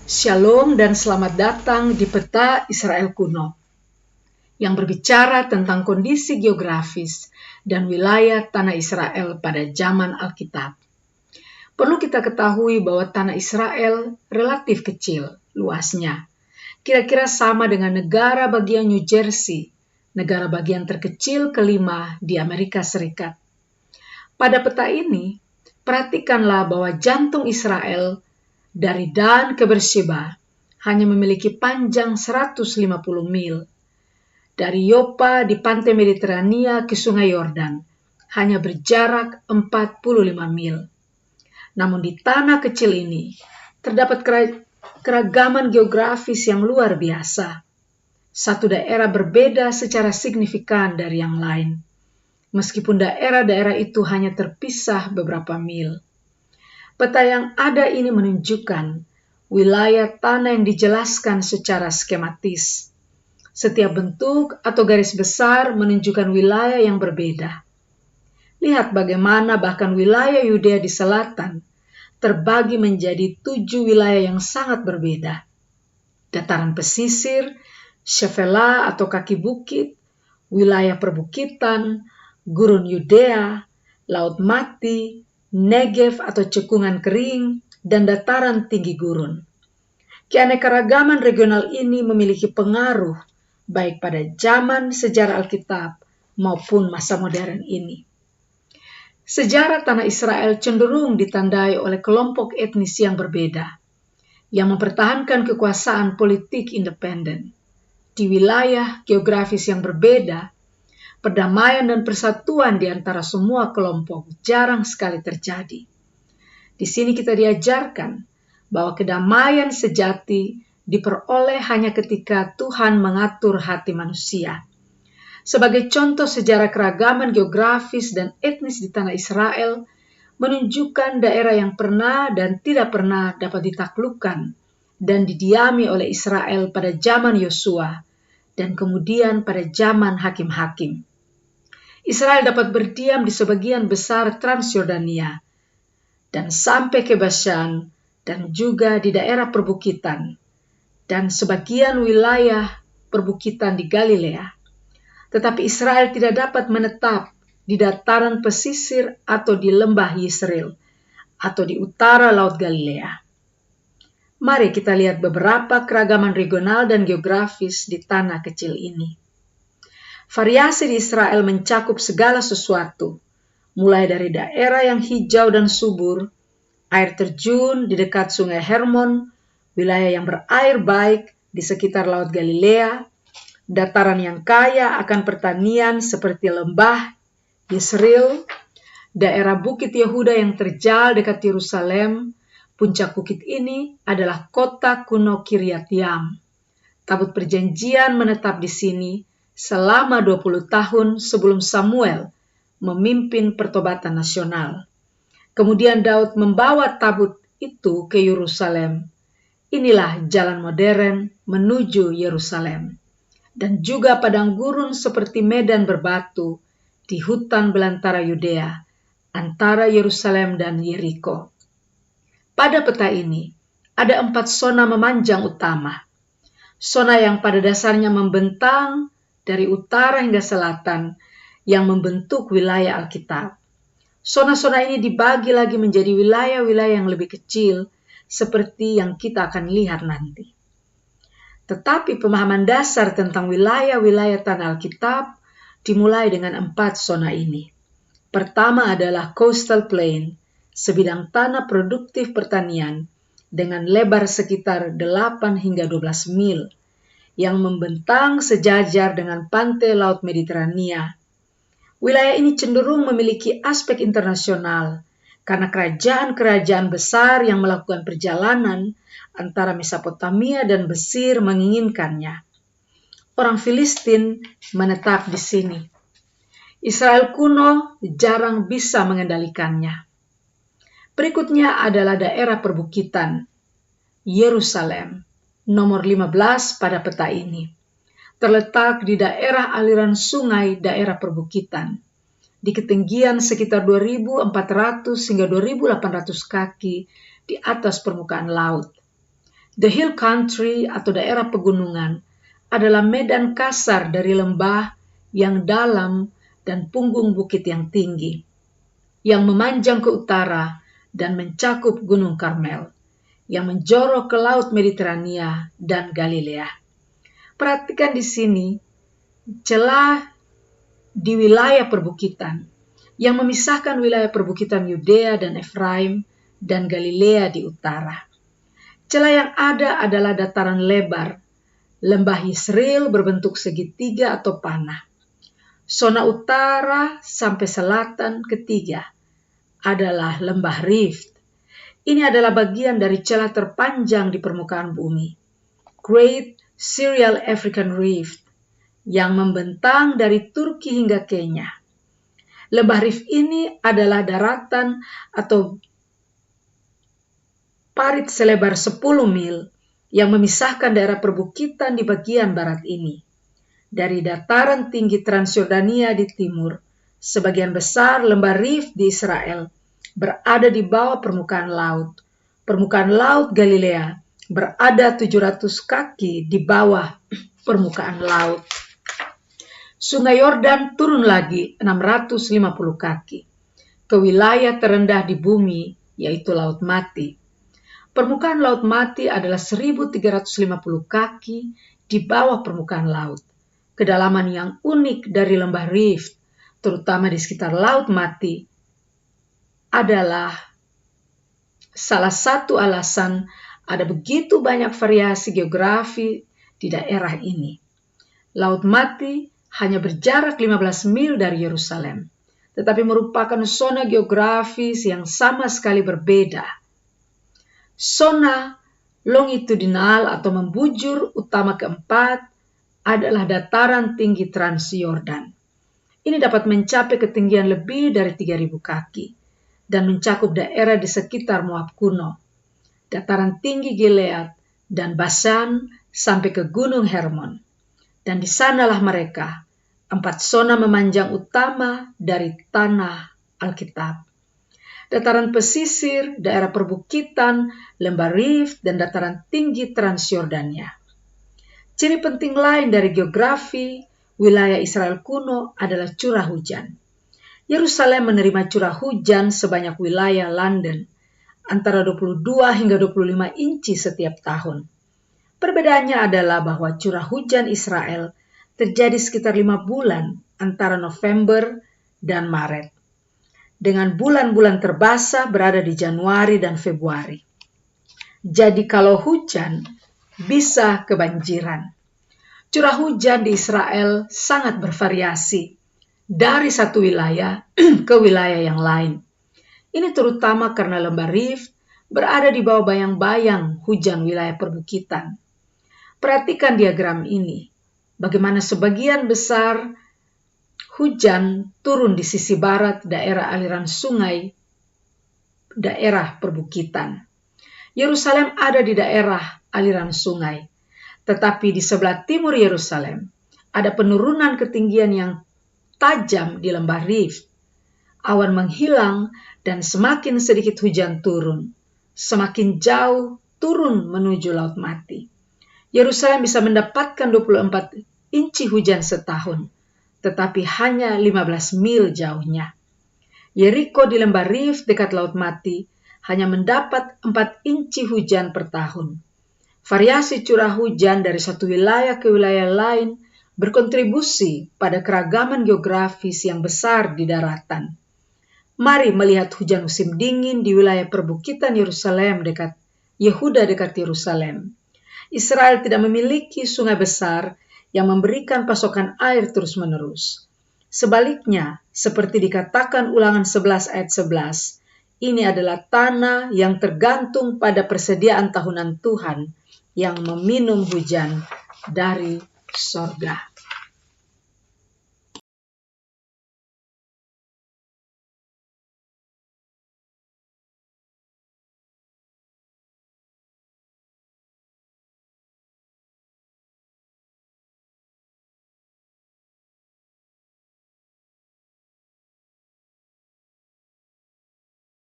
Shalom dan selamat datang di Peta Israel Kuno, yang berbicara tentang kondisi geografis dan wilayah tanah Israel pada zaman Alkitab. Perlu kita ketahui bahwa tanah Israel relatif kecil luasnya, kira-kira sama dengan negara bagian New Jersey, negara bagian terkecil kelima di Amerika Serikat. Pada peta ini, perhatikanlah bahwa jantung Israel dari Dan ke Beersheba hanya memiliki panjang 150 mil. Dari Yopa di pantai Mediterania ke Sungai Yordan hanya berjarak 45 mil. Namun di tanah kecil ini terdapat keragaman geografis yang luar biasa. Satu daerah berbeda secara signifikan dari yang lain, meskipun daerah-daerah itu hanya terpisah beberapa mil. Peta yang ada ini menunjukkan wilayah tanah yang dijelaskan secara skematis. Setiap bentuk atau garis besar menunjukkan wilayah yang berbeda. Lihat bagaimana bahkan wilayah Yudea di selatan terbagi menjadi 7 wilayah yang sangat berbeda. Dataran pesisir, Shefela atau kaki bukit, wilayah perbukitan, gurun Yudea, Laut Mati, Negev atau cekungan kering, dan dataran tinggi gurun. Keanekaragaman regional ini memiliki pengaruh baik pada zaman sejarah Alkitab maupun masa modern ini. Sejarah tanah Israel cenderung ditandai oleh kelompok etnis yang berbeda, yang mempertahankan kekuasaan politik independen. Di wilayah geografis yang berbeda, perdamaian dan persatuan di antara semua kelompok jarang sekali terjadi. Di sini kita diajarkan bahwa kedamaian sejati diperoleh hanya ketika Tuhan mengatur hati manusia. Sebagai contoh, sejarah keragaman geografis dan etnis di tanah Israel menunjukkan daerah yang pernah dan tidak pernah dapat ditaklukkan dan didiami oleh Israel pada zaman Yosua dan kemudian pada zaman hakim-hakim. Israel dapat berdiam di sebagian besar Transyordania dan sampai ke Bashan dan juga di daerah perbukitan dan sebagian wilayah perbukitan di Galilea. Tetapi Israel tidak dapat menetap di dataran pesisir atau di lembah Yisrael atau di utara Laut Galilea. Mari kita lihat beberapa keragaman regional dan geografis di tanah kecil ini. Variasi di Israel mencakup segala sesuatu, mulai dari daerah yang hijau dan subur, air terjun di dekat sungai Hermon, wilayah yang berair baik di sekitar Laut Galilea, dataran yang kaya akan pertanian seperti lembah Yisrael, daerah bukit Yehuda yang terjal dekat Yerusalem. Puncak bukit ini adalah kota kuno Kiryat Yam. Tabut perjanjian menetap di sini selama 20 tahun sebelum Samuel memimpin pertobatan nasional. Kemudian Daud membawa tabut itu ke Yerusalem. Inilah jalan modern menuju Yerusalem. Dan juga padang gurun seperti medan berbatu di hutan belantara Yudea, antara Yerusalem dan Yeriko. Pada peta ini, ada 4 zona memanjang utama. Zona yang pada dasarnya membentang dari utara hingga selatan yang membentuk wilayah Alkitab. Zona-zona ini dibagi lagi menjadi wilayah-wilayah yang lebih kecil seperti yang kita akan lihat nanti. Tetapi pemahaman dasar tentang wilayah-wilayah tanah Alkitab dimulai dengan 4 zona ini. Pertama adalah coastal plain, sebidang tanah produktif pertanian dengan lebar sekitar 8 hingga 12 mil, yang membentang sejajar dengan pantai Laut Mediterania. Wilayah ini cenderung memiliki aspek internasional karena kerajaan-kerajaan besar yang melakukan perjalanan antara Mesopotamia dan Mesir menginginkannya. Orang Filistin menetap di sini. Israel kuno jarang bisa mengendalikannya. Berikutnya adalah daerah perbukitan, Yerusalem, nomor 15 pada peta ini. Terletak di daerah aliran sungai daerah perbukitan, di ketinggian sekitar 2.400 hingga 2.800 kaki di atas permukaan laut. The hill country atau daerah pegunungan adalah medan kasar dari lembah yang dalam dan punggung bukit yang tinggi, yang memanjang ke utara dan mencakup Gunung Karmel, yang menjorok ke Laut Mediterania dan Galilea. Perhatikan di sini celah di wilayah perbukitan yang memisahkan wilayah perbukitan Yudea dan Efraim dan Galilea di utara. Celah yang ada adalah dataran lebar, lembah Yisrael berbentuk segitiga atau panah. Zona utara sampai selatan ketiga adalah lembah Rift. Ini adalah bagian dari celah terpanjang di permukaan bumi, Great Serial African Rift, yang membentang dari Turki hingga Kenya. Lembah Rift ini adalah daratan atau parit selebar 10 mil yang memisahkan daerah perbukitan di bagian barat ini. Dari dataran tinggi Transjordania di timur, sebagian besar lembah Rift di Israel berada di bawah permukaan laut. Permukaan laut Galilea berada 700 kaki di bawah permukaan laut. Sungai Yordan turun lagi 650 kaki ke wilayah terendah di bumi, yaitu Laut Mati. Permukaan Laut Mati adalah 1350 kaki di bawah permukaan laut. Kedalaman yang unik dari lembah Rift, terutama di sekitar Laut Mati, adalah salah satu alasan ada begitu banyak variasi geografi di daerah ini. Laut Mati hanya berjarak 15 mil dari Yerusalem, tetapi merupakan zona geografis yang sama sekali berbeda. Zona longitudinal atau membujur utama keempat adalah dataran tinggi Transyordan. Ini dapat mencapai ketinggian lebih dari 3.000 kaki dan mencakup daerah di sekitar Moab kuno, dataran tinggi Gilead dan Basan sampai ke Gunung Hermon. Dan di sanalah mereka, 4 zona memanjang utama dari tanah Alkitab. Dataran pesisir, daerah perbukitan, lembah Rift, dan dataran tinggi Transjordania. Ciri penting lain dari geografi wilayah Israel kuno adalah curah hujan. Yerusalem menerima curah hujan sebanyak wilayah London, antara 22 hingga 25 inci setiap tahun. Perbedaannya adalah bahwa curah hujan Israel terjadi sekitar 5 bulan antara November dan Maret, dengan bulan-bulan terbasah berada di Januari dan Februari. Jadi kalau hujan, bisa kebanjiran. Curah hujan di Israel sangat bervariasi dari satu wilayah ke wilayah yang lain. Ini terutama karena lembah Rift berada di bawah bayang-bayang hujan wilayah perbukitan. Perhatikan diagram ini, bagaimana sebagian besar hujan turun di sisi barat daerah aliran sungai, daerah perbukitan. Yerusalem ada di daerah aliran sungai, tetapi di sebelah timur Yerusalem ada penurunan ketinggian yang tajam di lembah Rift. Awan menghilang dan semakin sedikit hujan turun, semakin jauh turun menuju Laut Mati. Yerusalem bisa mendapatkan 24 inci hujan setahun, tetapi hanya 15 mil jauhnya. Yeriko di lembah Rift dekat Laut Mati hanya mendapat 4 inci hujan per tahun. Variasi curah hujan dari satu wilayah ke wilayah lain berkontribusi pada keragaman geografis yang besar di daratan. Mari melihat hujan musim dingin di wilayah perbukitan Yerusalem dekat Yehuda dekat Yerusalem. Israel tidak memiliki sungai besar yang memberikan pasokan air terus-menerus. Sebaliknya, seperti dikatakan Ulangan 11 ayat 11, ini adalah tanah yang tergantung pada persediaan tahunan Tuhan yang meminum hujan dari sorga.